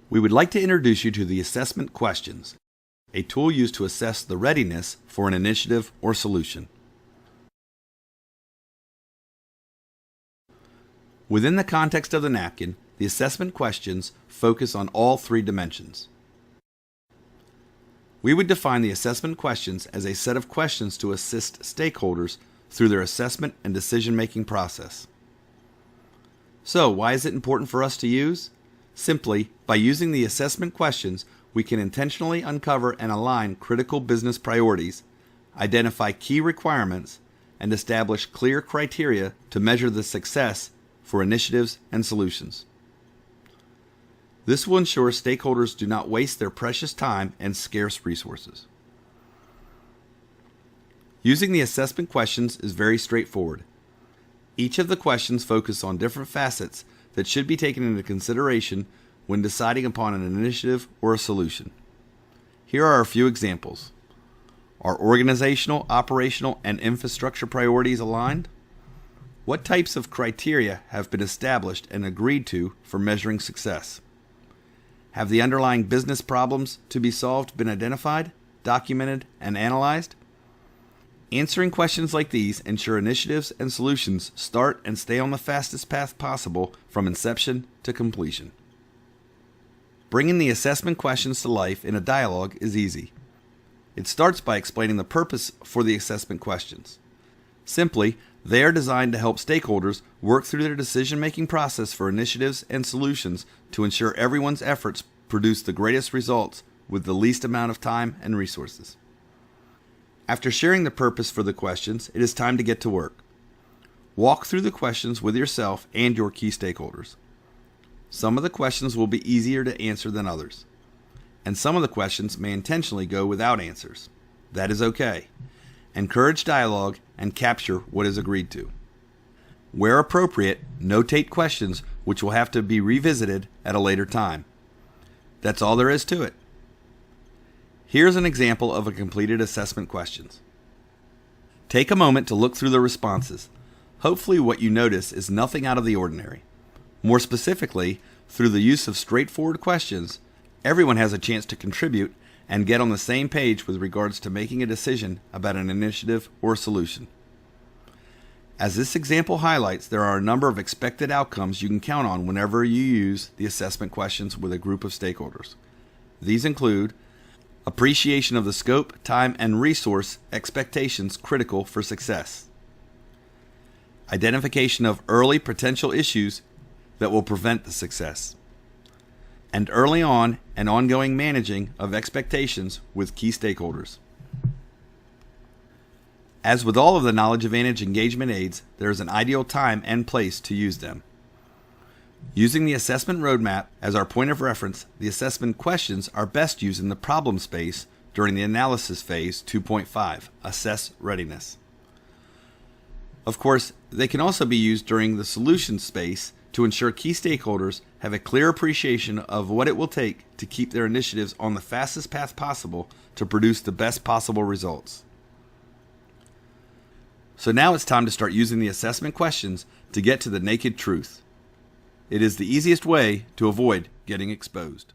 We would like to introduce you to the assessment questions, a tool used to assess the readiness for an initiative or solution. Within the context of the napkin, the assessment questions focus on all three dimensions. We would define the assessment questions as a set of questions to assist stakeholders through their assessment and decision-making process. So, why is it important for us to use? Simply, by using the assessment questions, we can intentionally uncover and align critical business priorities, identify key requirements, and establish clear criteria to measure the success for initiatives and solutions. This will ensure stakeholders do not waste their precious time and scarce resources. Using the assessment questions is very straightforward. Each of the questions focus on different facets that should be taken into consideration when deciding upon an initiative or a solution. Here are a few examples. Are organizational, operational, and infrastructure priorities aligned? What types of criteria have been established and agreed to for measuring success? Have the underlying business problems to be solved been identified, documented, and analyzed? Answering questions like these ensure initiatives and solutions start and stay on the fastest path possible from inception to completion. Bringing the assessment questions to life in a dialogue is easy. It starts by explaining the purpose for the assessment questions. Simply, they are designed to help stakeholders work through their decision-making process for initiatives and solutions to ensure everyone's efforts produce the greatest results with the least amount of time and resources. After sharing the purpose for the questions, it is time to get to work. Walk through the questions with yourself and your key stakeholders. Some of the questions will be easier to answer than others, and some of the questions may intentionally go without answers. That is okay. Encourage dialogue and capture what is agreed to. Where appropriate, notate questions which will have to be revisited at a later time. That's all there is to it. Here's an example of a completed assessment questions. Take a moment to look through the responses. Hopefully what you notice is nothing out of the ordinary. More specifically, through the use of straightforward questions, everyone has a chance to contribute and get on the same page with regards to making a decision about an initiative or solution. As this example highlights, there are a number of expected outcomes you can count on whenever you use the assessment questions with a group of stakeholders. These include appreciation of the scope, time, and resource expectations critical for success, identification of early potential issues that will prevent the success, and early on and ongoing managing of expectations with key stakeholders. As with all of the Knowledge Advantage engagement aids, there is an ideal time and place to use them. Using the assessment roadmap as our point of reference, the assessment questions are best used in the problem space during the analysis phase 2.5, Assess Readiness. Of course, they can also be used during the solution space to ensure key stakeholders have a clear appreciation of what it will take to keep their initiatives on the fastest path possible to produce the best possible results. So now it's time to start using the assessment questions to get to the naked truth. It is the easiest way to avoid getting exposed.